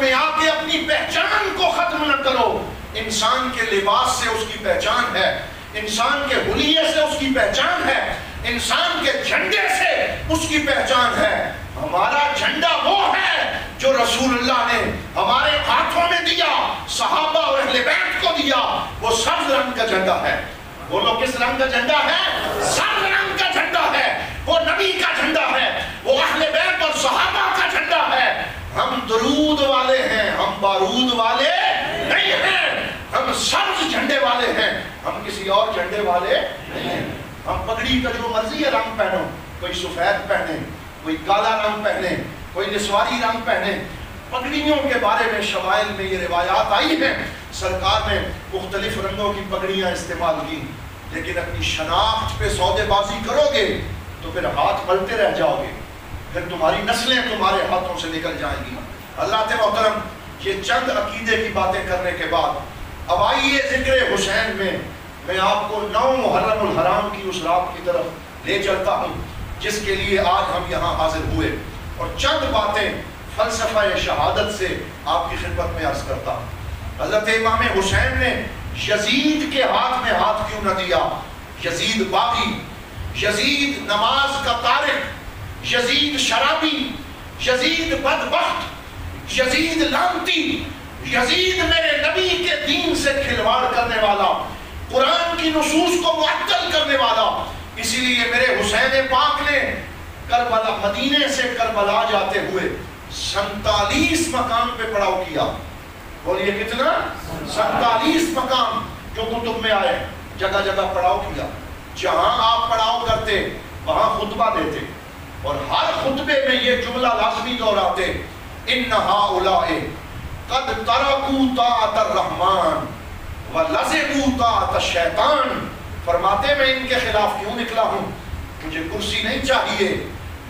میں آ کے اپنی پہچان کو ختم نہ کرو. انسان کے لباس سے اس کی پہچان ہے, انسان کے حلیے سے اس کی پہچان ہے, انسان کے جھنڈے سے اس کی پہچان ہے. ہمارا جھنڈا وہ ہے جو رسول اللہ نے ہمارے ہاتھوں میں دیا, صحابہ اور اہل بیت کو دیا. وہ سبز رنگ کا جھنڈا ہے. بولو کس رنگ کا جھنڈا ہے؟ سبز رنگ کا جھنڈا ہے. وہ نبی کا جھنڈا ہے, وہ اہل بیت اور صحابہ کا جھنڈا ہے. ہم درود والے ہیں, ہم بارود والے نہیں ہیں. ہم سبز جھنڈے والے ہیں, ہم کسی اور جھنڈے والے نہیں ہیں. ہم پگڑی کا جو مرضی ہے رنگ پہنو, کوئی سفید پہنے, کوئی کالا رنگ پہنے, کوئی نسواری رنگ پہنے. پگڑیوں کے بارے میں شمائل میں یہ روایات آئی ہیں, سرکار نے مختلف رنگوں کی پگڑیاں استعمال کی. لیکن اپنی شناخت پہ سودے بازی کرو گے تو پھر ہاتھ ملتے رہ جاؤ گے, پھر تمہاری نسلیں تمہارے ہاتھوں سے نکل جائیں گی. حضرات محترم, یہ چند عقیدے کی باتیں کرنے کے بعد اب آئیے ذکر حسین میں آپ کو 9 محرم الحرام کی اس رات کی طرف لے چلتا ہوں جس کے لیے آج ہم یہاں حاضر ہوئے, اور چند باتیں فلسفہ شہادت سے آپ کی خدمت میں عرض کرتا ہوں. حضرت امام حسین نے یزید کے ہاتھ میں ہاتھ کیوں نہ دیا؟ یزید باغی, یزید نماز کا تارک, یزید شرابی, یزید بدبخت, یزید لعنتی, یزید میرے نبی کے دین سے کھلواڑ کرنے والا, قرآن کی نصوص کو معطل کرنے والا. اسی لیے میرے حسین پاک نے کربلا, مدینے سے کربلا جاتے ہوئے 47 مقام پہ پڑاؤ کیا. بولیے کتنا؟ 47 مقام جو کتب میں آئے, جگہ جگہ پڑاؤ کیا. جہاں آپ پڑاؤ کرتے وہاں خطبہ دیتے, اور ہر خطبے میں یہ جملہ لازمی دہراتے, ان ہؤلاء قد ترکوا طاعت الرحمن ولزموا طاعت الشیطان. فرماتے میں ان کے خلاف کیوں نکلا ہوں؟ مجھے کرسی نہیں چاہیے,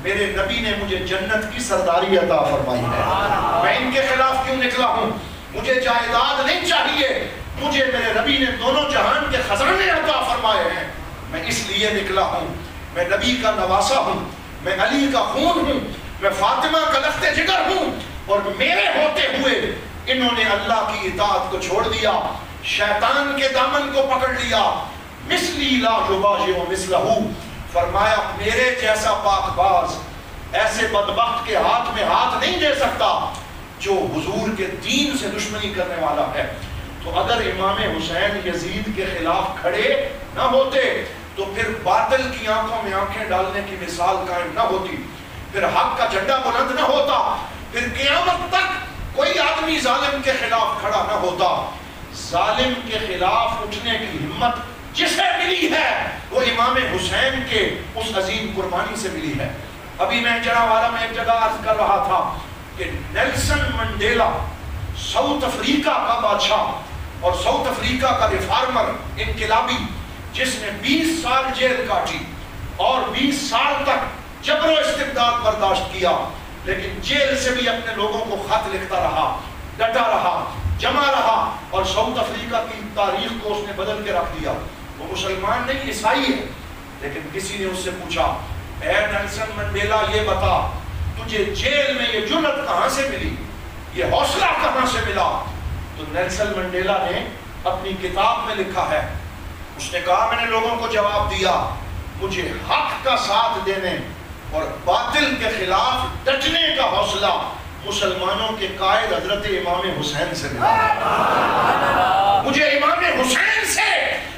میرے نبی نے مجھے جنت کی سرداری عطا فرمائی ہے. میں ان کے خلاف کیوں نکلا ہوں؟ مجھے جائیداد نہیں چاہیے, مجھے میرے نبی نے دونوں جہان کے خزانے عطا فرمائے ہیں. میں اس لیے نکلا ہوں, میں نبی کا نواسا ہوں, میں علی کا خون ہوں, میں فاطمہ کا لخت جگر ہوں, اور میرے ہوتے ہوئے انہوں نے اللہ کی اطاعت کو چھوڑ دیا, شیطان کے دامن کو پکڑ لیا. مثلی لا یباشر مثلہ, فرمایا میرے جیسا پاک باز ایسے بدبخت کے ہاتھ میں ہاتھ نہیں دے سکتا جو حضور کے دین سے دشمنی کرنے والا ہے. تو اگر امام حسین یزید کے خلاف کھڑے نہ ہوتے تو پھر باطل کی آنکھوں میں آنکھیں ڈالنے کی مثال قائم نہ ہوتی, پھر حق کا جھنڈا بلند نہ ہوتا, پھر قیامت تک کوئی آدمی ظالم کے خلاف کھڑا نہ ہوتا. ظالم کے خلاف اٹھنے کی ہمت جسے ملی ہے وہ امام حسین کے اس عظیم قربانی سے ملی ہے. ابھی میں جناوالہ میں ایک جگہ عرض کر رہا تھا کہ نیلسن منڈیلا ساؤتھ افریقہ کا بادشاہ اور ساؤتھ افریقہ کا ریفارمر, انقلابی, جس نے 20 سال جیل کاٹی اور 20 سال تک جبر و استبداد برداشت کیا, لیکن جیل سے بھی اپنے لوگوں کو خط لکھتا رہا, ڈٹا رہا, جمع رہا, اور ساؤتھ افریقہ کی تاریخ کو اس نے بدل کے رکھ دیا. وہ مسلمان نہیں, عیسائی ہے. لیکن کسی نے اس سے پوچھا, اے نیلسن منڈیلا یہ بتا تجھے جیل میں یہ جرأت کہاں سے ملی, یہ حوصلہ کہاں سے ملا؟ تو نیلسن منڈیلا نے اپنی کتاب میں لکھا ہے, اس نے کہا میں نے لوگوں کو جواب دیا, مجھے حق کا ساتھ دینے اور باطل کے خلاف ڈٹنے کا حوصلہ مسلمانوں کے قائد حضرت امام حسین سے ملا. مجھے امام حسین سے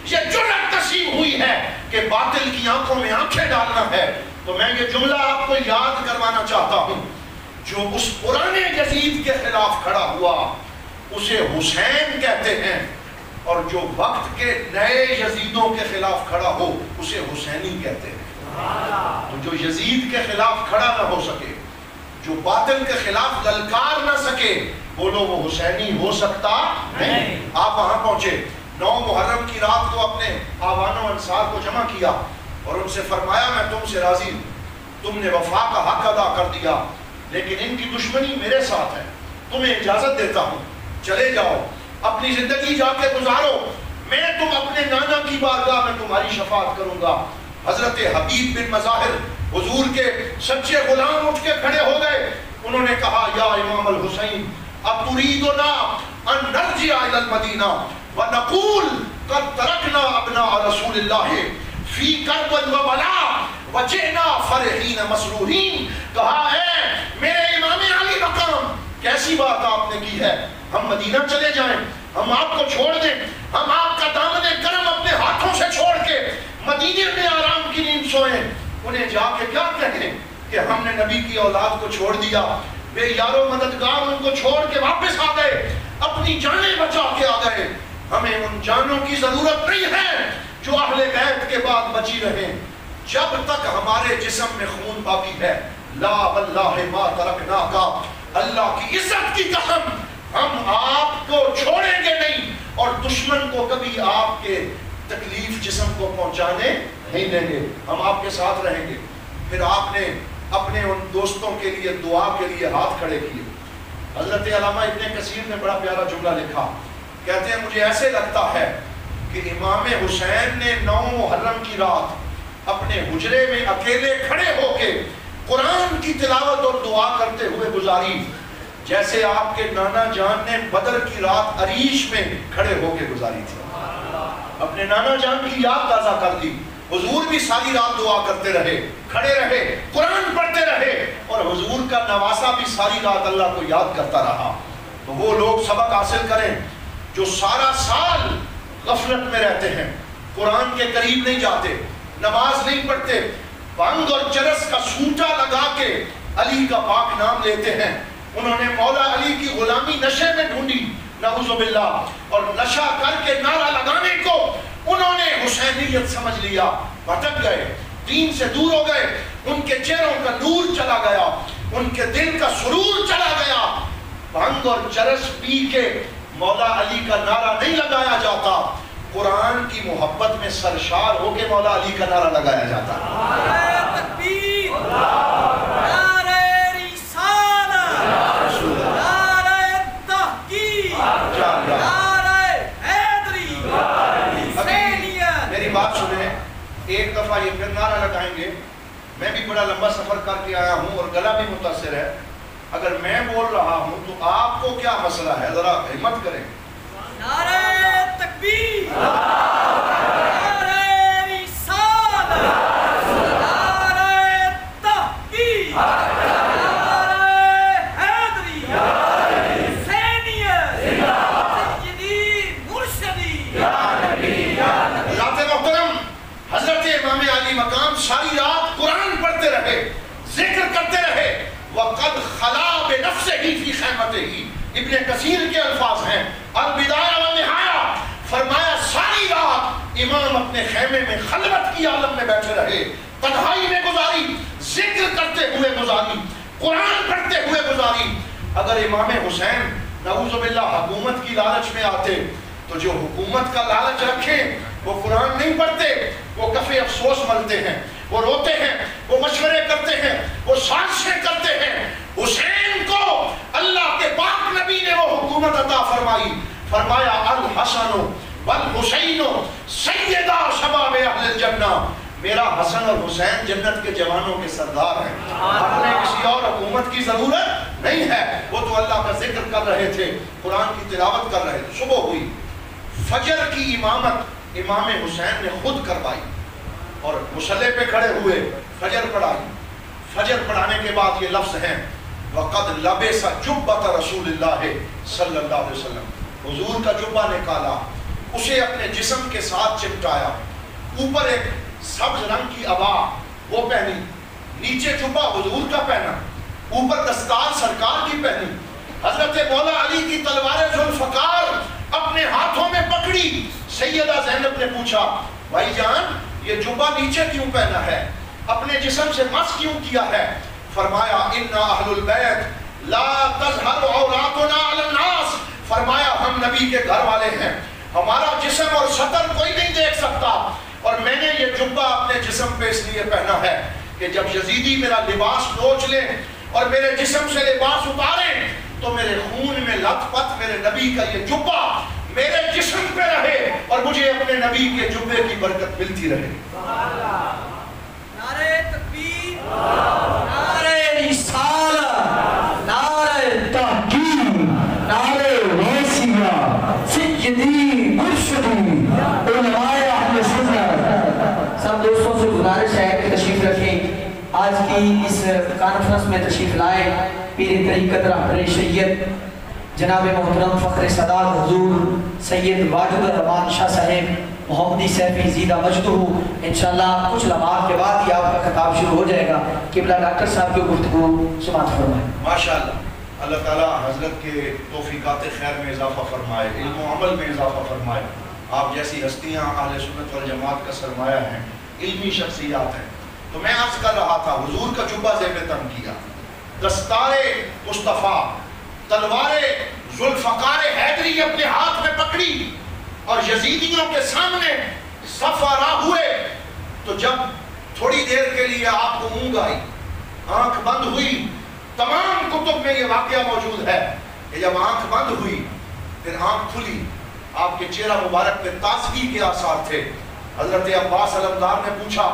یہ جرأت نصیب ہوئی ہے کہ باطل کی آنکھوں میں آنکھیں ڈالنا ہے. تو میں یہ جملہ آپ کو یاد کروانا چاہتا ہوں, جو اس پرانے یزید کے خلاف کھڑا ہوا اسے حسین کہتے ہیں, اور جو وقت کے نئے یزیدوں کے خلاف کھڑا ہو اسے حسینی کہتے ہیں. تو جو یزید کے خلاف کھڑا نہ ہو سکے, جو باطل کے خلاف للکار نہ سکے, بولو وہ حسینی ہو سکتا نہیں. آپ وہاں پہنچے, 9 محرم کی رات کو اپنے آوان و انصار کو جمع کیا اور ان سے فرمایا میں تم سے راضی ہوں, تم نے وفا کا حق ادا کر دیا, لیکن ان کی دشمنی میرے ساتھ ہے, تمہیں اجازت دیتا ہوں چلے جاؤ, اپنی زندگی جا کے گزارو, میں تم اپنے نانا کی بارگاہ میں تمہاری شفاعت کروں گا. حضرت حبیب بن مظاہر حضور کے سچے غلام اٹھ کے کھڑے ہو گئے, انہوں نے کہا یا امام الحسین اتریدنا ان نرجع الى المدینہ ونقول قد ترکنا ابناء رسول اللہ فی کرب و بلا وجئنا فرحین مسرورین. کہا ہے میرے امام علی مقام کیسی بات آپ نے کی ہے، ہم مدینہ چلے جائیں، ہم آپ کو چھوڑ دیں، ہم آپ کا دامن کرم اپنے ہاتھوں سے چھوڑ کے مدینے میں آرام کی نیند سوئیں. انہیں جا کے کیا کہیں کہ ہم نے نبی کی اولاد کو چھوڑ دیا، بے یار و مددگار ان کو چھوڑ کے واپس آ گئے، اپنی جانیں بچا کے آ گئے. ہمیں ان جانوں کی ضرورت نہیں ہے جو اہل بیت کے بعد بچی رہیں. جب تک ہمارے جسم میں خون باقی ہے، لا واللہ ما ترکنا کا، اللہ کی عزت کی قسم ہم آپ کو چھوڑیں گے نہیں، اور دشمن کو کبھی آپ کے تکلیف جسم کو پہنچانے نہیں دیں گے، ہم آپ کے ساتھ رہیں گے. پھر آپ نے اپنے ان دوستوں کے لیے دعا کے لیے ہاتھ کھڑے کیے. حضرت علامہ ابن کثیر نے بڑا پیارا جملہ لکھا، کہتے ہیں مجھے ایسے لگتا ہے کہ امام حسین نے 9 محرم کی رات اپنے حجرے میں اکیلے کھڑے ہو کے قرآن کی تلاوت اور دعا کرتے ہوئے گزاری، جیسے آپ کے نانا جان نے بدر کی رات عریش میں کھڑے ہو کے گزاری تھی. اپنے نانا جان کی یاد تازہ کر دی. حضور بھی ساری رات دعا کرتے رہے، کھڑے رہے، قرآن پڑھتے رہے، اور حضور کا نواسا بھی ساری رات اللہ کو یاد کرتا رہا. تو وہ لوگ سبق حاصل کریں جو سارا سال غفلت میں رہتے ہیں، قرآن کے قریب نہیں جاتے، نماز نہیں پڑھتے، بھنگ اور چرس کا سوٹا لگا کے علی کا پاک نام لیتے ہیں. انہوں نے مولا علی کی غلامی نشے میں ڈھونڈی، نعوذ باللہ، اور نشہ کر کے نعرہ لگانے کو انہوں نے حسینیت سمجھ لیا، بھٹک گئے، دین سے دور ہو گئے. ان کے چہروں کا نور چلا گیا، ان کے دل کا سرور چلا گیا. بھنگ اور چرس پی کے مولا علی کا نعرہ نہیں لگایا جاتا، قرآن کی محبت میں سرشار ہو کے مولا علی کا نعرہ لگایا جاتا. نعرہ تکبیر، نعرہ رسالت، نعرہ تحقیق، نعرہ حیدری، حسینیت. میری بات سنیں، ایک دفعہ یہ پھر نعرہ لگائیں گے. میں بھی بڑا لمبا سفر کر کے آیا ہوں اور گلا بھی متاثر ہے. اگر میں بول رہا ہوں تو آپ کو کیا مسئلہ ہے؟ ذرا ہمت کریں. نعرہ تکبیر، نعرہ رسالت، نعرہ تحقیق، نعرہ حیدری، حسینیت، سیدی مرشدی. ذات محترم حضرت امام علی مقام ساری رات قرآن پڑھتے رہے، ذکر کرتے رہے. وَقَدْ خَلَا بِنَفْسِهِ فِي خَيْمَتِهِ، ابن کثیر کے الفاظ ہیں، البدایہ والنہایہ، فرمایا ساری رات امام اپنے خیمے میں خلوت کی عالم میں بیٹھے رہے، تنہائی میں گزاری، ذکر کرتے ہوئے گزاری، قرآن پڑھتے ہوئے گزاری. اگر امام حسین نعوذ باللہ حکومت کی لالچ میں آتے تو جو حکومت کا لالچ رکھیں وہ قرآن نہیں پڑھتے، وہ کفِ افسوس ملتے ہیں، وہ روتے ہیں، وہ مشورے کرتے ہیں، وہ سازشیں کرتے ہیں. حسین کو اللہ کے پاک نبی نے وہ حکومت عطا فرمائی. فرمایا الحسن والحسین سیدہ شباب اہل الجنہ، میرا حسن اور حسین جنت کے جوانوں کے سردار ہیں. اپنے کسی اور حکومت کی ضرورت نہیں ہے. وہ تو اللہ کا ذکر کر رہے تھے، قرآن کی تلاوت کر رہے تھے. صبح ہوئی، فجر کی امامت امام حسین نے خود کروائی اور مصلی پہ کھڑے ہوئے فجر پڑھائی. فجر پڑھانے کے بعد یہ لفظ ہیں وَقَدْ لَبِسَ جُبَّةَ رَسُولِ اللَّهِ صلی اللہ علیہ وسلم. حضور کا جبہ نکالا، اسے اپنے جسم کے ساتھ چپٹایا، اوپر ایک سبز رنگ کی عبا وہ پہنی، نیچے جبہ حضور کا پہنا، اوپر دستار سرکار کی پہنی. حضرت مولا علی کی تلوار ذوالفقار اپنے ہاتھوں میں پکڑی. سیدہ زینب نے پوچھا بھائی جان یہ جبہ نیچے کیوں پہنا ہے، اپنے جسم سے مس کیوں کیا ہے؟ فرمایا اِنَّا اہل البیت لا تظہر عوراتنا علی الناس، فرمایا ہم نبی کے گھر والے ہیں، ہمارا جسم اور سطر کوئی نہیں دیکھ سکتا، اور میں نے یہ جبہ اپنے جسم پہ اس لیے پہنا ہے کہ جب یزیدی میرا لباس نوچ لیں اور میرے جسم سے لباس اتاریں تو میرے خون میں لت پت میرے نبی کا یہ جبہ میرے جسم پہ رہے اور مجھے اپنے نبی کے جبے کی برکت ملتی رہے. نعرہ تکبیر، نعرہ رسالت، نعرہ تحقیق، کی اس کانفرنس میں تشریف لائے پیر طریقت رہبر شریعت جناب محترم فخر سادات حضور سید واجد الرحمان شاہ صاحب محمدی سیفی زیدہ مجدہ، انشاءاللہ کچھ لمحات کے بعد ہی آپ کا خطاب شروع ہو جائے گا۔ قبلہ ڈاکٹر صاحب کی گفتگو سماعت فرمائیں۔ ماشاءاللہ، اللہ تعالیٰ حضرت کے توفیقات خیر میں اضافہ فرمائے، علم و عمل میں اضافہ فرمائے۔ آپ جیسی ہستیاں اہل سنت والجماعت کا سرمایہ ہیں، علمی شخصیات ہیں۔ تو میں عرض کر رہا تھا، حضور کا جبہ زیب تن کیا، دستار مصطفیٰ، تلوار ذوالفقار حیدری اپنے ہاتھ میں پکڑی اور یزیدیوں کے سامنے صف آرا ہوئے، تو جب تھوڑی دیر کے لیے آپ کو اونگ آئی، آنکھ بند ہوئی، تمام کتب میں یہ واقعہ موجود ہے کہ جب آنکھ بند ہوئی پھر آنکھ کھلی، آپ کے چہرہ مبارک پہ تازگی کے آثار تھے۔ حضرت عباس علمدار نے پوچھا،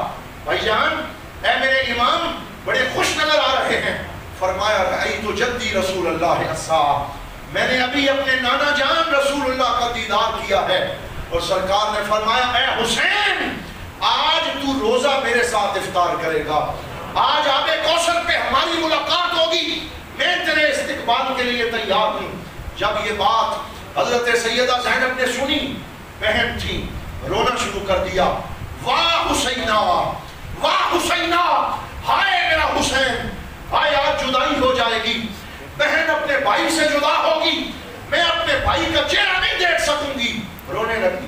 بھائی جان اے میرے امام بڑے خوش نظر آ رہے ہیں۔ فرمایا رأیت جدی رسول اللہ الصاحب، میں نے ابھی اپنے نانا جان رسول اللہ کا دیدار کیا ہے۔ اور سرکار نے فرمایا اے حسین آج تو روزہ میرے ساتھ افطار کرے گا، آج آب کوثر پہ ہماری ملاقات ہوگی، میں تیرے استقبال کے لیے تیار ہوں۔ جب یہ بات حضرت سیدہ زینب نے سنی، بہن تھی، رونا شروع کر دیا، واہ حسینہ واہ حسینہ، ہائے میرا حسین، ہائے آج جدائی ہو جائے گی، بہن اپنے بھائی سے جدا ہوگی، میں اپنے بھائی کا چہرہ نہیں دیکھ سکوں گی، رونے لگی۔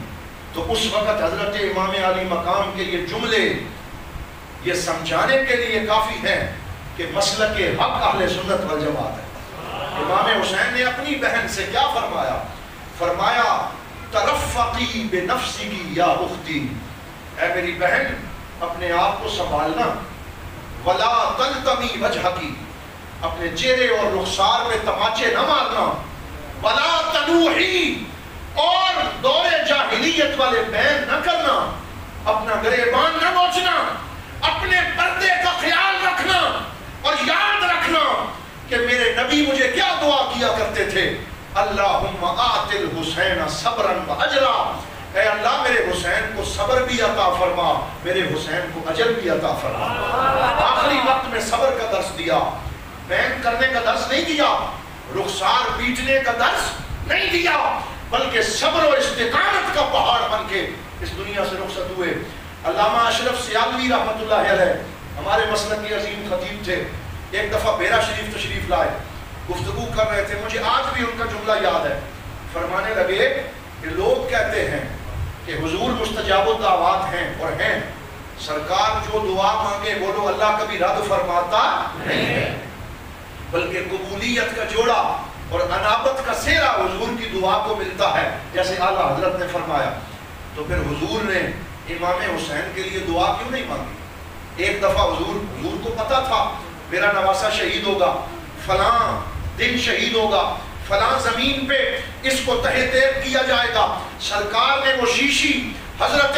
تو اس وقت حضرت امام علی مقام کے یہ جملے یہ سمجھانے کے لیے کافی ہیں کہ مسلک حق اہل سنت والجماعت ہے۔ امام حسین نے اپنی بہن سے کیا فرمایا؟ فرمایا ترفقی بنفسکی یا اختی، اے میری بہن اپنے آپ کو سنبھالنا، ولا تلتمی وجہکی، اپنے چہرے اور رخسار پہ تماچے نہ مارنا، ولا تنوحی، اور دور جاہلیت والے بین نہ کرنا، اپنا گریبان نہ نوچنا، اپنے پردے کا خیال رکھنا، اور یاد رکھنا کہ میرے نبی مجھے کیا دعا کیا کرتے تھے، اللہم آت الحسین صبرا و اجرا، اے اللہ میرے حسین کو صبر بھی عطا فرما، میرے حسین کو اجر بھی عطا فرما۔ آخری وقت میں صبر کا درس دیا، بین کرنے کا درس نہیں دیا، رخسار پیٹنے کا درس نہیں دیا، بلکہ صبر و استقامت کا پہاڑ بن کے اس دنیا سے رخصت ہوئے۔ علامہ اشرف سیالوی رحمۃ اللہ علیہ ہمارے مسلک کے عظیم خطیب تھے، ایک دفعہ بیرا شریف تشریف لائے، گفتگو کر رہے تھے، مجھے آج بھی ان کا جملہ یاد ہے، فرمانے لگے کہ لوگ کہتے ہیں کہ حضور مستجاب الدعوات ہیں، اور ہیں، سرکار جو دعا مانگے بولو اللہ کبھی رد فرماتا نہیں ہے، بلکہ قبولیت کا جوڑا اور انابت کا سیرا حضور کی دعا کو ملتا ہے، جیسے اعلیٰ حضرت نے فرمایا۔ تو پھر حضور نے امام حسین کے لیے دعا کیوں نہیں مانگی؟ ایک دفعہ حضور کو پتا تھا میرا نواسہ شہید ہوگا، فلاں دن شہید ہوگا، فلاں زمین پہ اس کو تہہ تیغ کیا جائے گا۔ سرکار نے وہ شیشی حضرت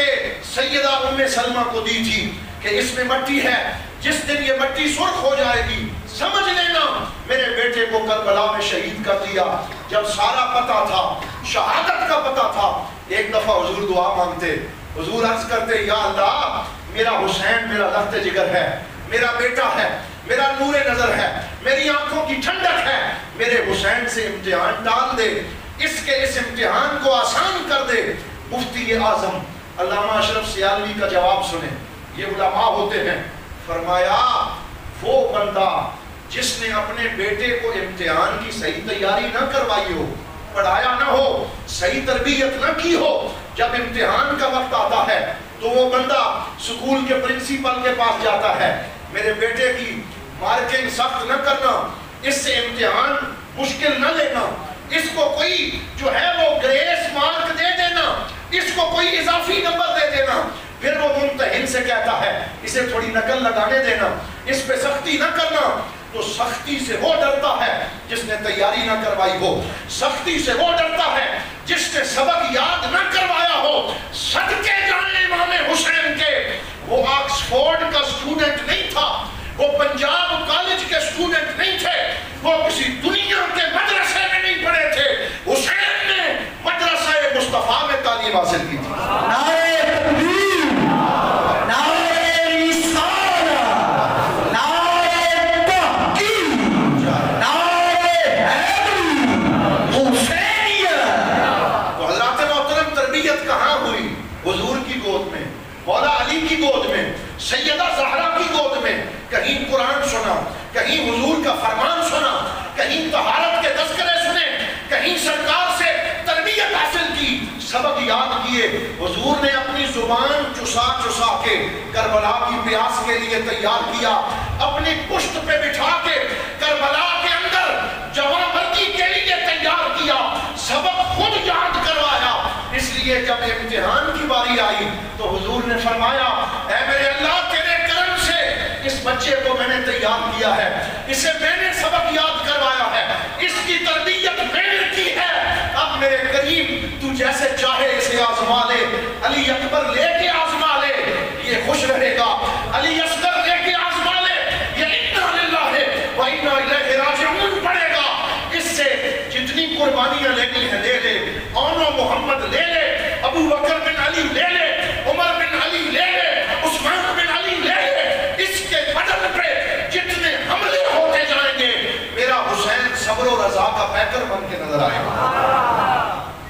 سیدہ ام سلمہ کو دی تھی کہ اس میں مٹی ہے، جس دن یہ مٹی سرخ ہو جائے گی سمجھ لینا میرے بیٹے کو کربلا میں شہید کر دیا۔ جب سارا پتا تھا، شہادت کا پتا تھا، ایک دفعہ حضور دعا مانگتے، حضور عرض کرتے یا اللہ میرا حسین میرا لخت جگر ہے، میرا بیٹا ہے، میرا نور نظر ہے، میری آنکھوں کی ٹھنڈک ہے، میرے حسین سے امتحان ڈال دے، اس امتحان کو آسان کر دے۔ مفتی اعظم علامہ اشرف سیالوی کا جواب سنیں، یہ علماء ہوتے ہیں، فرمایا وہ بندہ جس نے اپنے بیٹے کو امتحان کی صحیح تیاری نہ کروائی ہو، پڑھایا نہ ہو، صحیح تربیت نہ کی ہو، جب امتحان کا وقت آتا ہے تو وہ بندہ سکول کے پرنسپل کے پاس جاتا ہے، میرے بیٹے کی مارکنگ سخت نہ کرنا، اس سے امتحان مشکل نہ لینا، اس کو کوئی جو ہے وہ گریس مارک دے دینا، اس کو کوئی اضافی نمبر دے دینا، پھر وہ ممتحن سے کہتا ہے اسے تھوڑی نقل لگانے دینا، اس پہ سختی نہ کرنا، تو سختی سے وہ ڈرتا ہے جس نے تیاری نہ کروائی ہو، سختی سے وہ ڈرتا ہے جس نے سبق یاد نہ کروایا ہو۔ صدقے جانے امام حسین کے، وہ آکسفورڈ کا اسٹوڈنٹ نہیں تھا، وہ پنجاب کالج کے اسٹوڈنٹ نہیں تھے، وہ کسی دنیا کے مدرسے میں نہیں پڑھے تھے، حسین نے مدرسہ مصطفیٰ میں تعلیم حاصل کی تھی۔ نعرہ تکبیر، نعرہ رسالہ، نعرہ سرکار سے تربیت حاصل کی، سبق یاد کیے، حضور نے اپنی زبان چسا چسا کے کربلا کی پیاس کے لیے تیار کیا، اپنی پشت پہ بٹھا کے کربلا کے اندر جوان مردی کے لیے تیار کیا، سبق خود یاد کروایا۔ اس لیے جب امتحان کی باری آئی تو حضور نے فرمایا اے میرے اللہ تیرے کرم سے اس بچے کو میں نے تیار کیا ہے، اسے میں نے سبق یاد کروایا ہے، اس کی تربیت میں نے کی ہے، اب میرے کریم تو جیسے چاہے اسے آزما لے، علی اکبر لے کے آزما لے یہ خوش رہے گا، علی اصغر لے کے آزما لے یہ انا للہ و انا الیہ راجعون پڑے گا، اس سے جتنی قربانیاں لینی ہیں لے لے، اونو محمد لے لے، ابو بکر بن علی لے لے، عمر بن علی لے لے، عثمان بن علی لے لے، اس کے بدن پہ جتنے حملے ہوتے جائیں گے میرا حسین صبر و رضا کا پیکر بن کے نظر آئے گا۔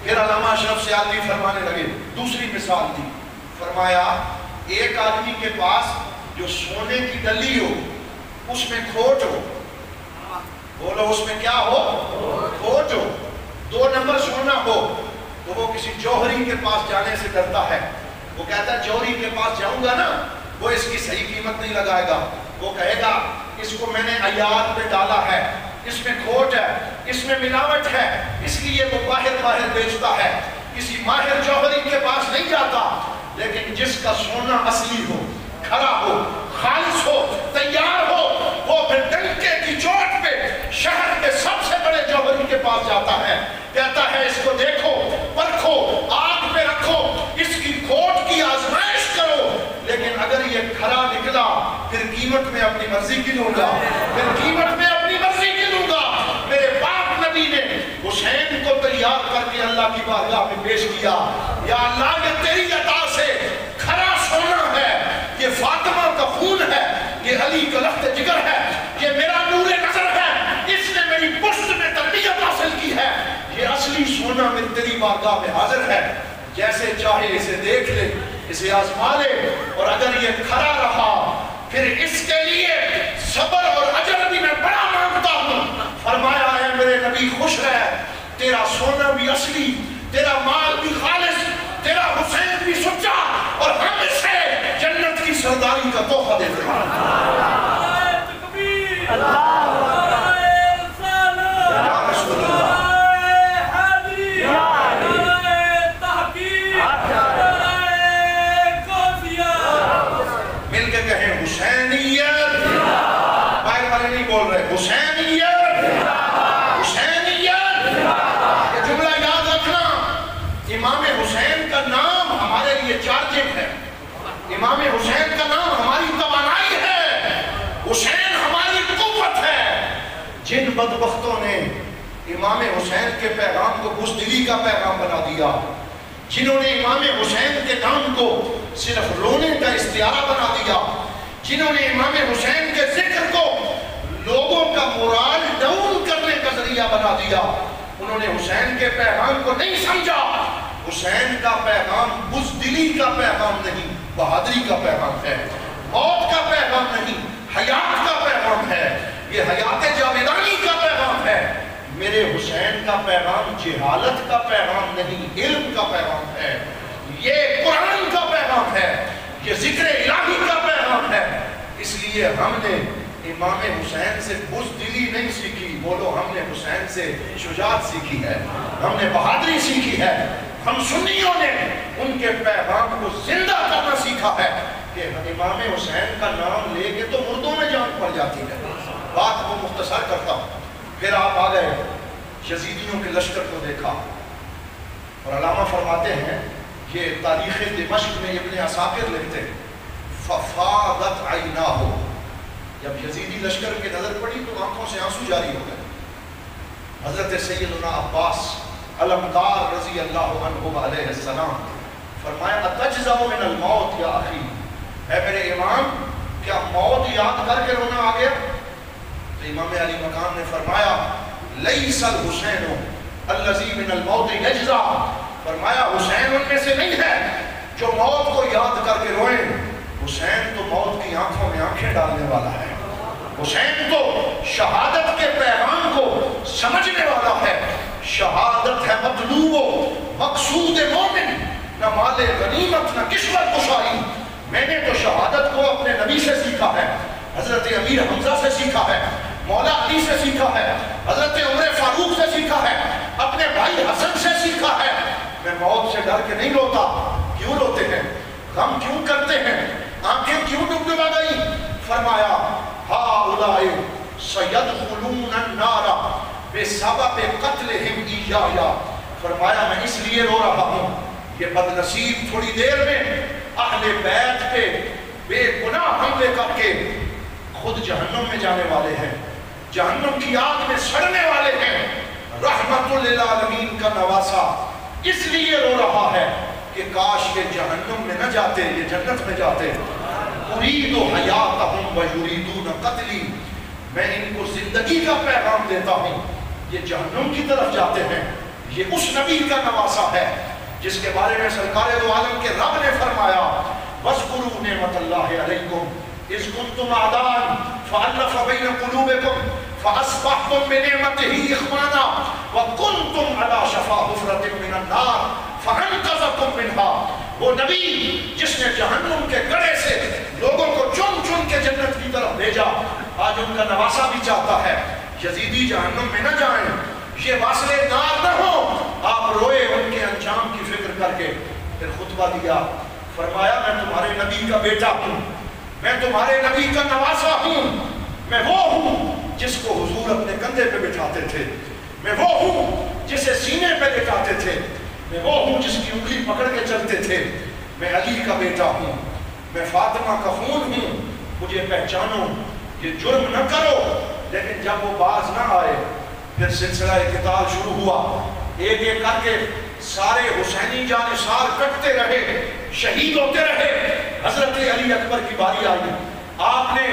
پھر علامہ اشرف سیالوی فرمانے لگے، دوسری مثال دی، فرمایا ایک آدمی کے پاس جو سونے کی ڈلی ہو اس میں کھوٹ ہو، بولو اس میں کیا ہو؟ کھوٹ ہو، 2 نمبر سونا ہو، تو وہ کسی جوہری کے پاس جانے سے ڈرتا ہے، وہ کہتا ہے جوہری کے پاس جاؤں گا نا وہ اس کی صحیح قیمت نہیں لگائے گا، وہ کہے گا اس کو میں نے عیار پہ ڈالا ہے، اس میں کھوٹ ہے، اس میں ملاوٹ ہے، اس لیے وہ باہر بیچتا ہے، کسی ماہر جوہری کے پاس نہیں جاتا، لیکن جس کا سونا اصلی ہو، کھڑا ہو، خالص ہو، تیار ہو، وہ پھر ڈنکے کی چوٹ پہ شہر کے سب سے بڑے جوہری کے پاس جاتا ہے، کہتا ہے اس کو دیکھو، پرکھو، آگ پہ رکھو، اس کی کھوٹ کی آزمائش کرو، لیکن اگر یہ کھڑا نکلا پھر قیمت میں اپنی مرضی کی لوں گا، پھر قیمت میں اپنی مرضی کی لوں گا۔ میرے پاک نبی نے حسین کو تیار کر کے اللہ کی بارگاہ میں پیش کیا، یا اللہ یہ تیری عطا سے کھڑا سونا ہے، یہ فاطمہ کا خون ہے، یہ علی کا لخت جگر ہے، یہ میرا نور نظر ہے، اس نے میری پشت میں تربیت حاصل کی ہے، یہ اصلی سونا میں تیری بارگاہ میں حاضر ہے، جیسے چاہے اسے دیکھ لے، اسے آزما لے، اور اگر یہ کھڑا رہا پھر اس کے لیے صبر اور اجر بھی میں بڑا مانگتا ہوں۔ فرمایا ہے میرے نبی خوش رہ، تیرا سونا بھی اصلی، تیرا مال بھی خالص، تیرا حسین بھی سچا، اور ہم اسے جنت کی سرداری کا تحفہ دیتے ہیں۔ مل کے کہیں حسینیت، باہر والے نہیں بول رہے، حسینیت، حسینیت، یہ جملہ یاد رکھنا، امام حسین کا نام ہمارے لیے چارجنگ ہے، امام حسین کا نام ہماری توانائی ہے، حسین ہماری قوت ہے۔ جن بدبختوں نے امام حسین کے پیغام کو بزدلی کا پیغام بنا دیا، جنہوں نے امام حسین کے نام کو صرف رونے کا استعارہ بنا دیا، جنہوں نے امام حسین کے ذکر کو لوگوں کا مورال ڈاؤن کرنے کا ذریعہ بنا دیا، انہوں نے حسین کے پیغام کو نہیں سمجھا۔ حسین کا پیغام بزدلی کا پیغام نہیں، بہادری کا پیغام ہے، موت کا پیغام نہیں، حیات کا پیغام ہے، یہ حیات جاویدانی کا پیغام ہے۔ میرے حسین کا پیغام جہالت کا پیغام نہیں، علم کا پیغام ہے، یہ قرآن کا پیغام ہے، یہ ذکر الہی کا پیغام ہے۔ اس لیے ہم نے امام حسین سے بزدلی نہیں سیکھی، بولو ہم نے حسین سے شجاعت سیکھی ہے، ہم نے بہادری سیکھی ہے، ہم سنیوں نے ان کے پیغام کو زندہ کرنا سیکھا ہے کہ امام حسین کا نام لے کے تو مردوں میں جان پڑ جاتی ہے۔ بات کو مختصر کرتا ہوں، پھر آپ آ گئے یزیدیوں کے لشکر کو دیکھا، اور علامہ فرماتے ہیں یہ تاریخ دمشق میں ابن عساکر لکھتے ففاضت عیناہ، جب یزیدی لشکر کی نظر پڑی تو آنکھوں سے آنسو جاری ہو گئے۔ حضرت سیدنا عباس علمدار رضی اللہ عنہ علیہ السلام فرمایا اتجزع من الموت یا اخی، اے میرے امام کیا موت یاد کر کے رونا آ گیا؟ تو امام علی مقام نے فرمایا لیس الحسین الذی من الموت یجزع، فرمایا حسین ان میں سے نہیں ہے جو موت کو یاد کر کے روئیں، حسین تو موت کی آنکھوں میں آنکھیں ڈالنے والا ہے، حسین تو شہادت کے پیغام کو سمجھنے والا ہے، شہادت ہے مطلوب و مقصود مومن، نہ مال غنیمت نہ کشور کشائی۔ میں نے تو شہادت کو اپنے نبی سے سیکھا ہے، حضرت امیر حمزہ سے سیکھا ہے، مولا علی سے سیکھا ہے، حضرت عمر فاروق سے سیکھا ہے، اپنے بھائی حسن سے سیکھا ہے۔ میں موت سے ڈر کے نہیں روتا۔ کیوں روتے ہیں؟ غم کیوں کرتے ہیں؟ آنکھیں کیوں ڈبڈبا گئی؟ فرمایا ہؤلاء سیدخلون النار بسبب قتلہم ایایا۔ فرمایا میں اس لیے رو رہا ہوں، یہ بد نصیب تھوڑی دیر میں اہل بیت پہ بے گناہ حملے کر کے خود جہنم میں جانے والے ہیں، جہنم کی آگ میں سڑنے والے ہیں۔ رحمت للعالمین کا نواسا اس لیے رو رہا ہے کہ کاش یہ جہنم میں نہ جاتے، یہ جنت میں جاتے۔ ارید حیاتہم ویریدون قتلی، میں ان کو زندگی کا پیغام دیتا ہوں، یہ جہنم کی طرف جاتے ہیں۔ یہ اس نبی کا نواسا ہے جس کے بارے میں سرکار دو عالم کے رب نے فرمایا وَاذْكُرُوا نِعْمَةَ اللَّهِ عَلَيْكُمْ إِذْ كُنْتُمْ أَعْدَاءً فَأَلَّفَ بَيْنَ قُلُوبِكُمْ فَأَصْبَحْتُمْ بِنِعْمَتِهِ إِخْوَانًا وَكُنْتُمْ عَلَى شَفَا حُفْرَةٍ مِّنَ النَّارِ فَأَنْقَذَكُم مِّنْهَا۔ وہ نبی جس نے جہنم کے گڑھے سے لوگوں کو چن چن کے جنت کی طرف بھیجا، آج ان کا نواسا بھی چاہتا ہے یزیدی جہنم میں نہ جائیں، یہ واصل نار نہ ہو۔ آپ روئے ان کے انجام کی فکر کر کے، پھر خطبہ دیا، فرمایا میں تمہارے نبی کا بیٹا ہوں، میں تمہارے نبی کا نواسا ہوں، میں وہ ہوں جس کو حضور اپنے کندھے پہ بٹھاتے تھے، میں وہ ہوں جسے سینے پہ لٹاتے تھے، میں وہ ہوں جس کی انگلی پکڑ کے چلتے تھے، میں علی کا بیٹا ہوں، میں فاطمہ کا خون ہوں، مجھے پہچانو، یہ جرم نہ کرو۔ لیکن جب وہ باز نہ آئے پھر سلسلہ قتال شروع ہوا، ایک ایک کر کے سارے حسینی جانثار کٹتے رہے، شہید ہوتے رہے۔ حضرت علی اکبر کی باری آئی، آپ نے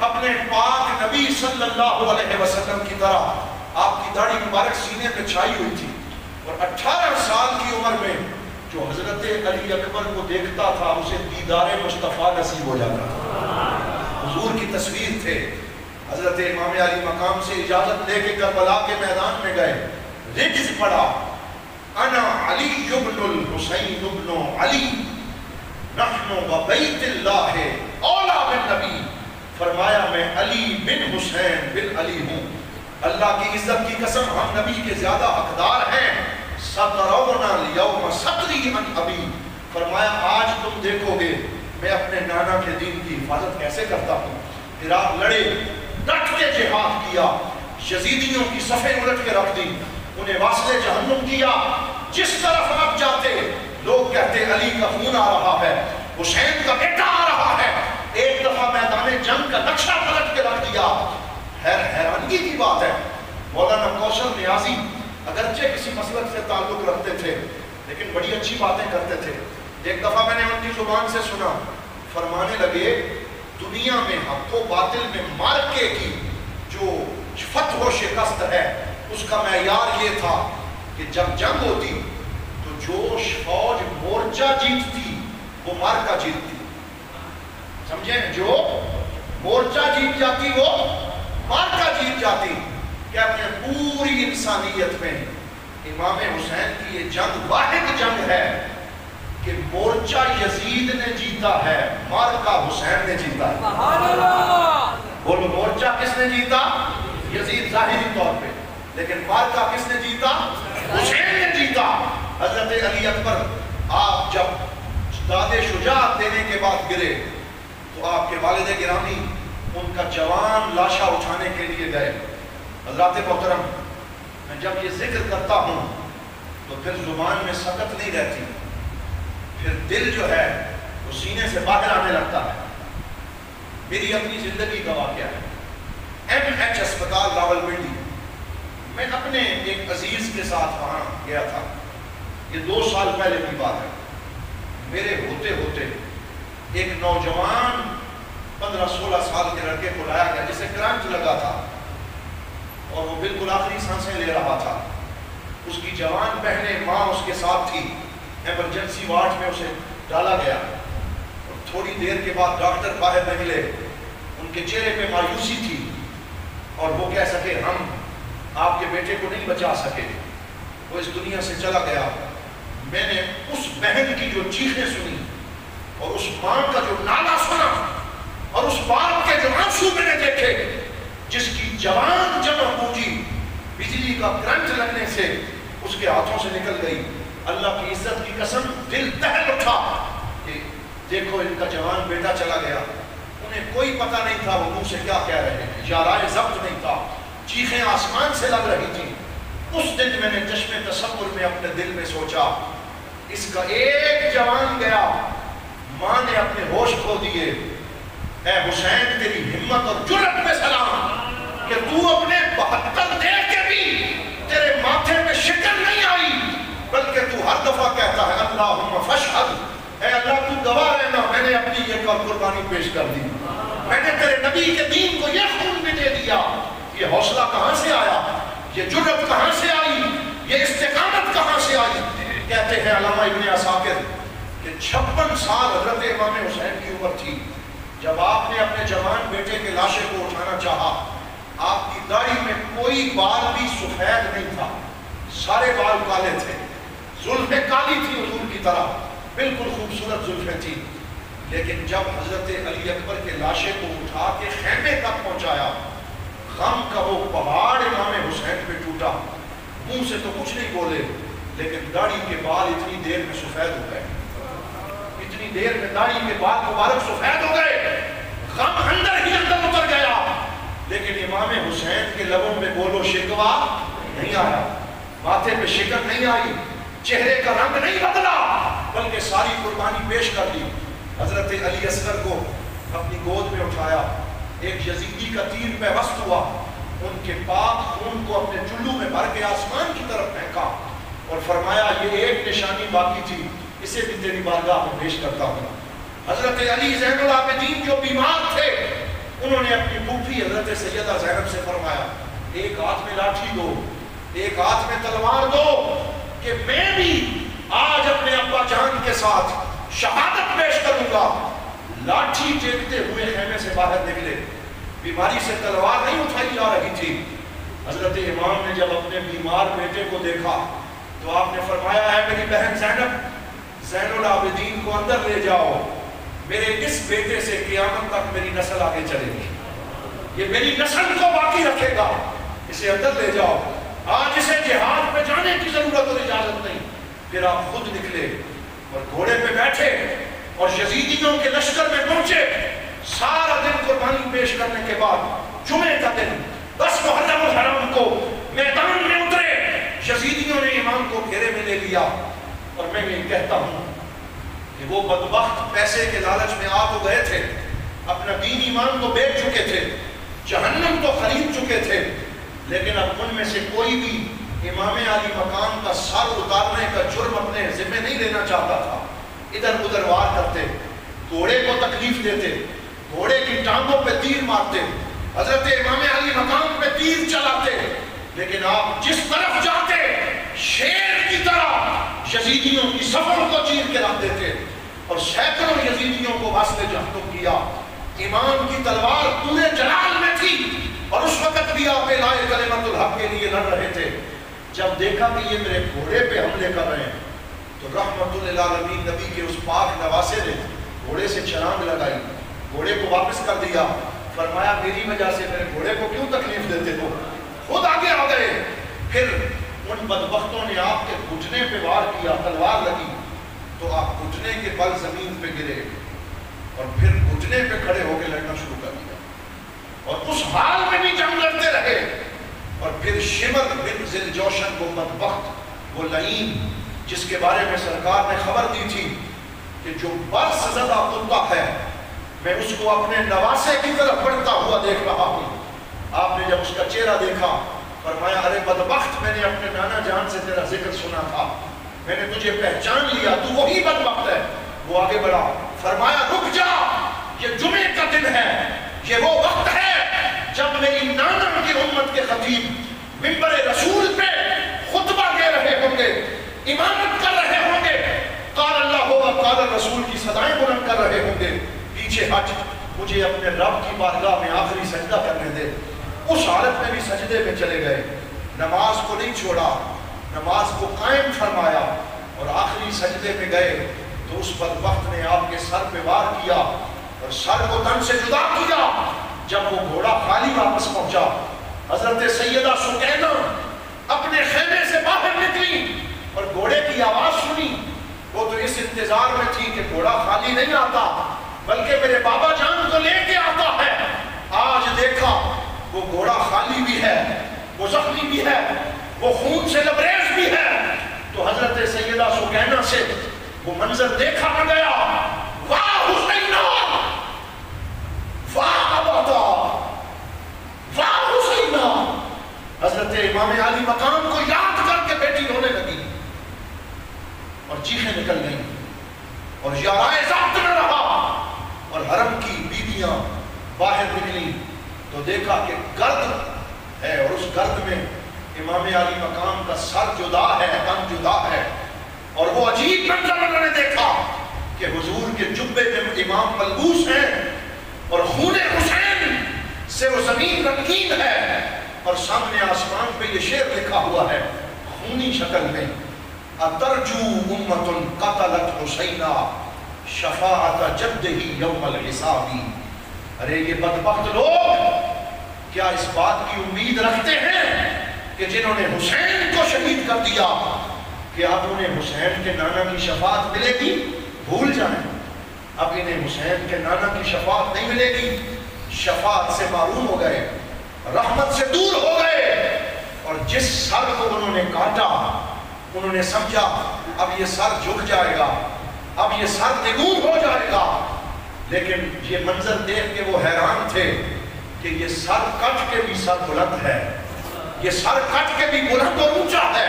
اپنے پاک نبی صلی اللہ علیہ وسلم کی طرح آپ کی داڑھی مبارک سینے پہ چھائی ہوئی تھی، اور 18 سال کی عمر میں جو حضرت علی اکبر کو دیکھتا تھا اسے دیدار مصطفیٰ نصیب ہو جاتا۔ حضور کی تصویر تھے۔ حضرت امام علی مقام سے اجازت لے کے کربلا کے میدان میں گئے، رجز پڑا انا علی ابن الحسین ابن علی نحن وبیت اللہ اولا بالنبی۔ فرمایا میں علی بن حسین بن علی ہوں، اللہ کی عزت کی قسم ہم نبی کے زیادہ حقدار ہیں۔ سترون الیوم ستری من ابی، فرمایا آج تم دیکھو گے میں اپنے نانا کے دین کی حفاظت کیسے کرتا ہوں۔ پھر آپ لڑے، ڈٹ کے جہاد کیا، یزیدیوں کی صفیں الٹ کے رکھ دی، انہیں واصل جہنم کیا۔ جس طرف آپ جاتے لوگ کہتے علی کا خون آ رہا ہے، حسین کا بیٹا آ رہا ہے۔ ایک دفعہ میدان جنگ کا نقشہ پلٹ کے رکھ دیا۔ حیرانگی کی بات ہے، مولانا کوثر نیازی اگرچہ کسی مسلک سے تعلق رکھتے تھے لیکن بڑی اچھی باتیں کرتے تھے۔ ایک دفعہ میں نے ان کی زبان سے سنا، فرمانے لگے دنیا میں حق و باطل میں مارکے کی جو فتح و شکست ہے اس کا معیار یہ تھا کہ جب جنگ ہوتی تو جو فوج مورچہ جیتتی وہ مارکا جیتتی، سمجھیں؟ جو مورچہ جیت جاتی وہ مارکا جیت جاتی۔ کہتے ہیں پوری انسانیت میں امام حسین کی یہ جنگ واحد جنگ ہے کہ مورچہ یزید نے جیتا ہے، مارکا حسین نے جیتا ہے۔ سبحان اللہ۔ بولو مورچہ کس نے جیتا؟ یزید ظاہری طور پہ، لیکن مارکا کس نے جیتا؟ حسین نے جیتا۔ حضرت علی اکبر آپ جب داد شجاعت دینے کے بعد گرے تو آپ کے والد گرامی ان کا جوان لاشا اٹھانے کے لیے گئے۔ حضرات محترم، میں جب یہ ذکر کرتا ہوں تو پھر زبان میں سکت نہیں رہتی، پھر دل جو ہے وہ سینے سے باہر آنے لگتا ہے۔ میری اپنی زندگی کا واقعہ ہے۔ ایم ایچ اسپتال راولپنڈی، میں اپنے ایک عزیز کے ساتھ وہاں گیا تھا، یہ 2 سال پہلے کی بات ہے۔ میرے ہوتے ہوتے ایک نوجوان 15-16 سال کے لڑکے کو لایا گیا جسے کرنٹ لگا تھا اور وہ بالکل آخری سانسیں لے رہا تھا۔ اس کی جوان بہنیں ماں اس کے ساتھ تھی، ایمرجنسی وارڈ میں اسے ڈالا گیا اور تھوڑی دیر کے بعد ڈاکٹر باہر نکلے، ان کے چہرے پہ مایوسی تھی اور وہ کہہ سکے ہم آپ کے بیٹے کو نہیں بچا سکے۔ وہ اس دنیا سے چلا گیا، میں نے اس بہن کی جو چیخیں سنی اور اس ماں کا جو نالا سنا اور اس باپ کے جو آنسو میں نے دیکھے، جس کی جوان جمع پونجی بجلی کا کرنٹ لگنے سے اس کے ہاتھوں سے نکل گئی، اللہ کی عزت کی قسم دل دہل اٹھا کہ دیکھو ان کا جوان بیٹا چلا گیا۔ انہیں کوئی پتہ نہیں تھا وہ منہ سے کیا کہہ رہے ہیں، یا رائے ضبط نہیں تھا، چیخیں آسمان سے لگ رہی تھی۔ اس دن میں نے چشم تصور میں اپنے دل میں سوچا اس کا ایک جوان گیا، ماں نے اپنے ہوش کھو دیے۔ اے حسین تیری ہمت اور جرأت پہ سلام کہ تو اپنے 72 دے کے بھی تیرے ماتھے میں شکن نہیں آئی، بلکہ تو ہر دفعہ کہتا ہے اللہم فاشہد، اے اللہ تو گواہ رہنا میں نے اپنی یہ قربانی پیش کر دی، میں نے تیرے نبی کے دین کو یہ خون بھی دے دیا۔ یہ حوصلہ کہاں سے آیا، یہ جرأت کہاں سے آئی، یہ استقامت کہاں سے آئی؟ کہتے ہیں علامہ ابن عساکر کہ 56 سال حضرت امام حسین کی عمر تھی جب آپ نے اپنے جوان بیٹے کے لاشے کو اٹھانا چاہا۔ آپ کی داڑھی میں کوئی بال بھی سفید نہیں تھا، سارے بال کالے تھے، زلفیں کالی تھی حضور کی طرح، بالکل خوبصورت زلفیں تھی۔ لیکن جب حضرت علی اکبر کے لاشے کو اٹھا کے خیمے تک پہنچایا، غم کا وہ پہاڑ امام حسین پہ ٹوٹا۔ منہ سے تو کچھ نہیں بولے لیکن داڑھی کے بال اتنی دیر میں سفید ہو گئے، اتنی دیر میں داڑھی کے بال مبارک سفید ہو گئے، غم اندر ہی اندر اتر گیا۔ لیکن امام حسین کے لبوں میں بولو شکوا نہیں آیا، ماتھے پہ شکن نہیں آئی، چہرے کا رنگ نہیں بدلا، بلکہ ساری قربانی پیش کر دی۔ حضرت علی اصغر کو اپنی گود میں اٹھایا، ایک یزیدی کا تیر پہ وسط ہوا، ان کے پاک خون کو اپنے چلو میں بھر کے آسمان کی طرف پھینکا اور فرمایا یہ ایک نشانی باقی تھی، اسے بھی تیری بارگاہ میں پیش کرتا ہوں۔ حضرت علی زین العابدین جو بیمار تھے، انہوں نے اپنی پھوپھی حضرت سیدہ زینب سے فرمایا ایک ہاتھ میں لاٹھی دو، ایک ہاتھ میں تلوار دو کہ میں بھی آج اپنے ابا جان کے ساتھ شہادت پیش کروں گا۔ لاٹھی ٹیکتے ہوئے خیمے سے باہر نکلے، بیماری سے تلوار نہیں اٹھائی جا رہی تھی۔ حضرت امام نے جب اپنے بیمار بیٹے کو دیکھا تو آپ نے فرمایا ہے میری بہن زینب، زین العابدین کو اندر لے جاؤ، میرے اس بیٹے سے قیامت تک میری نسل آگے چلے گی، یہ میری نسل کو باقی رکھے گا، اسے اندر لے جاؤ، آج اسے جہاد پہ جانے کی ضرورت اور اجازت نہیں۔ پھر آپ خود نکلے اور گھوڑے پہ بیٹھے اور یزیدیوں کے لشکر میں پہنچے۔ سارا دن قربانی پیش کرنے کے بعد جمعے کا دن 10 محرم الحرام کو میدان میں اترے، یزیدیوں نے امام کو گھیرے میں لے لیا۔ اور میں یہ کہتا ہوں کہ وہ بدبخت پیسے کے لالچ میں آ تو گئے تھے، اپنا دین ایمان تو بیچ چکے تھے، جہنم تو خرید چکے تھے، لیکن اب ان میں سے کوئی بھی امام علی مقام کا سر اتارنے کا جرم اپنے ذمہ نہیں لینا چاہتا تھا۔ ادھر ادھر وار کرتے، گھوڑے کو تکلیف دیتے، گھوڑے کی ٹانگوں پہ تیر مارتے، حضرت امام علی مقام پہ تیر چلاتے، لیکن آپ جس طرف جاتے شیر کی طرح یزیدیوں کی صفوں کو چیر کے رکھ دیتے اور سینکڑوں یزیدیوں کو واسطے جہنم کیا۔ امام کی تلوار پورے جلال میں تھی اور اس وقت بھی آپ لائے کلمت الحق کے لیے لڑ رہے تھے۔ جب دیکھا کہ یہ میرے گھوڑے پہ حملے کر رہے ہیں تو رحمت للعالمین نبی کے اس پاک نواسے نے گھوڑے سے چھلانگ لگائی، گھوڑے کو واپس کر دیا، فرمایا میری وجہ سے میرے گھوڑے کو کیوں تکلیف دیتے ہو، خود آگے آ گئے۔ پھر ان بدبختوں نے آپ کے گھٹنے پہ وار کیا، تلوار لگی تو آپ گھٹنے کے بل زمین پہ گرے اور پھر گھٹنے پہ کھڑے ہو کے لڑنا شروع کر دیا اور اس حال میں بھی جنگ لڑتے رہے۔ اور پھر شمر بن ذی الجوشن کو بدبخت، وہ لعین جس کے بارے میں سرکار نے خبر دی تھی کہ جو برس زدہ کتا ہے، میں اس کو اپنے نواسے کی طرف بڑھتا ہوا دیکھ رہا ہوں۔ آپ نے جب اس کا چہرہ دیکھا فرمایا ارے بدبخت، میں نے اپنے نانا جان سے تیرا ذکر سنا تھا، میں نے تجھے پہچان لیا، تو وہی بدبخت ہے۔ وہ آگے بڑھا، فرمایا رک جا، یہ جمعے کا دن ہے، یہ وہ وقت ہے جب میری نانا کی امت کے خطیب منبر رسول پہ خطبہ دے رہے ہوں گے، امامت کر رہے ہوں گے، قال اللہ و قال الرسول کی صدائیں بلند کر رہے ہوں گے، پیچھے ہٹ، مجھے اپنے رب کی بارگاہ میں آخری سجدہ کرنے دے۔ اس حالت میں بھی سجدے میں چلے گئے، نماز کو نہیں چھوڑا، نماز کو قائم فرمایا اور آخری سجدے میں گئے تو اس بدبخت نے آپ کے سر پہ وار کیا اور سر کو تن سے جدا کیا۔ جب وہ گھوڑا خالی واپس پہنچا، حضرت سیدہ سکینہ اپنے خیمے سے باہر نکلی اور گھوڑے کی آواز سنی۔ وہ تو اس انتظار میں تھی کہ گھوڑا خالی نہیں آتا بلکہ میرے بابا جان کو لے کے آتا ہے۔ آج دیکھا وہ گھوڑا خالی بھی ہے، وہ زخمی بھی ہے، وہ خون سے لبریز بھی ہے۔ تو حضرت سیدہ سکینہ سے وہ منظر دیکھا نہ گیا۔ واہ حسینہ، واہ ابدا، واہ حسینہ۔ حضرت امام علی مقام کو یاد کر کے بیٹی رونے لگی اور چیخیں نکل گئیں اور یارائے ضبط نہ رہا، اور حرم کی بیویاں باہر نکلی تو دیکھا کہ گرد ہے اور اس گرد میں امام علی مقام کا سر جدا ہے، تن جدا ہے، اور وہ عجیب منظر انہوں نے دیکھا کہ حضور کے جبے میں امام ملبوس ہیں اور خون حسین سے وہ زمین رنگین ہے، اور سامنے آسمان پہ یہ شعر لکھا ہوا ہے خونی شکل میں، اترجو امت قتلت حسینہ شفاعت جدہ یوم الحسابی۔ ارے یہ بدبخت لوگ کیا اس بات کی امید رکھتے ہیں کہ جنہوں نے حسین کو شہید کر دیا کہ اب انہیں حسین کے نانا کی شفاعت ملے گی؟ بھول جائیں، اب انہیں حسین کے نانا کی شفاعت نہیں ملے گی، شفاعت سے معروم ہو گئے، رحمت سے دور ہو گئے، اور جس سر کو انہوں نے کاٹا انہوں نے سمجھا اب یہ سر جھک جائے گا، اب یہ سر نگون ہو جائے گا، لیکن یہ منظر دیکھ کے وہ حیران تھے کہ یہ سر کٹ کے بھی سر بلند ہے، یہ سر کٹ کے بھی بلند اور اونچا ہے،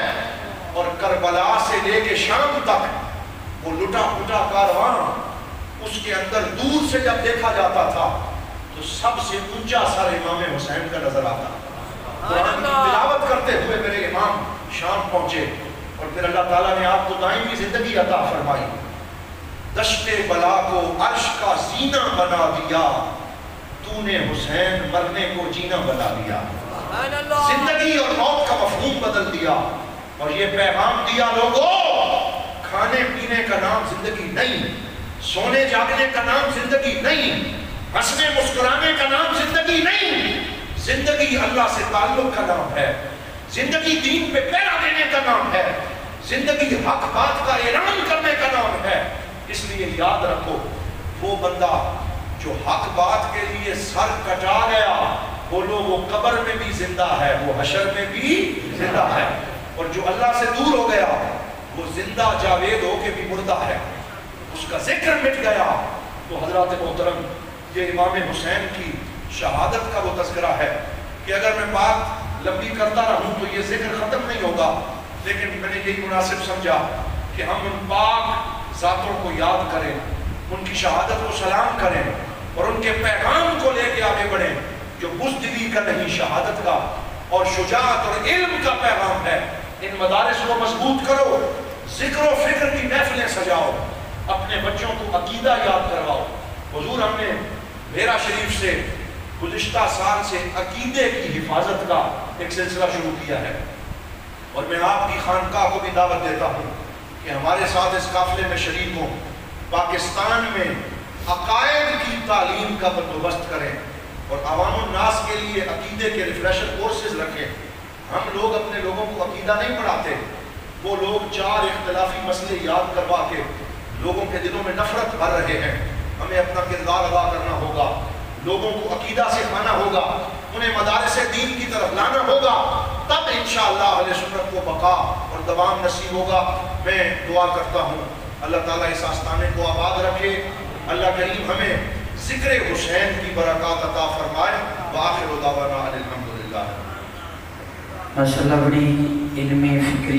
اور کربلا سے لے کے شام تک وہ لٹا پٹا کاروان، اس کے اندر دور سے جب دیکھا جاتا تھا تو سب سے اونچا سر امام حسین کا نظر آتا۔ قرآن کی تلاوت کرتے ہوئے میرے امام شام پہنچے اور پھر اللہ تعالیٰ نے آپ کو دائمی زندگی عطا فرمائی۔ دشت بلا کو عرش کا زینہ بنا دیا، تو نے حسین مرنے کو جینا بنا دیا، زندگی اور موت کا مفہوم بدل دیا، اور یہ پیغام دیا لوگوں کھانے پینے کا نام زندگی نہیں، سونے جاگنے کا نام زندگی نہیں، ہنسنے مسکرانے کا نام زندگی نہیں، زندگی اللہ سے تعلق کا نام ہے، زندگی دین پہ پیرا دینے کا نام ہے، زندگی حق بات کا اعلان کرنے کا نام ہے۔ اس لیے یاد رکھو وہ بندہ جو حق بات کے لیے سر کٹا گیا، بولو وہ قبر میں بھی زندہ ہے، وہ حشر میں بھی زندہ ہے، اور جو اللہ سے دور ہو گیا وہ زندہ جاوید ہو کے بھی مردہ ہے، اس کا ذکر مٹ گیا۔ تو حضرات محترم، یہ امام حسین کی شہادت کا وہ تذکرہ ہے کہ اگر میں بات لمبی کرتا رہوں تو یہ ذکر ختم نہیں ہوگا، لیکن میں نے یہی مناسب سمجھا کہ ہم ان پاک ذاتوں کو یاد کریں، ان کی شہادت کو سلام کریں اور ان کے پیغام کو لے کے آگے بڑھیں جو بزدلی کا نہیں، شہادت کا اور شجاعت اور علم کا پیغام ہے۔ ان مدارس کو مضبوط کرو، ذکر و فکر کی محفلیں سجاؤ، اپنے بچوں کو عقیدہ یاد کرواؤ۔ حضور ہم نے میرا شریف سے گزشتہ سال سے عقیدے کی حفاظت کا ایک سلسلہ شروع کیا ہے، اور میں آپ کی خانقاہ کو بھی دعوت دیتا ہوں کہ ہمارے ساتھ اس قافلے میں شریک ہوں، پاکستان میں عقائد کی تعلیم کا بندوبست کریں اور عوام الناس کے لیے عقیدے کے ریفریشر کورسز رکھیں۔ ہم لوگ اپنے لوگوں کو عقیدہ نہیں پڑھاتے، وہ لوگ 4 اختلافی مسئلے یاد کروا کے لوگوں کے دلوں میں نفرت بھر رہے ہیں۔ ہمیں اپنا کردار ادا کرنا ہوگا، لوگوں کو عقیدہ سکھانا ہوگا، انہیں مدارس دین کی طرف لانا ہوگا، تب انشاءاللہ اہل سنت کو بقا اور دوام نصیب ہوگا۔ میں دعا کرتا ہوں اللہ تعالیٰ اس آستانے کو آباد رکھے، اللہ کریم ہمیں ذکر حسین کی برکات عطا فرمائے۔ وآخر دعوانا الحمدللہ۔ ماشاءاللہ بڑی علمی فکری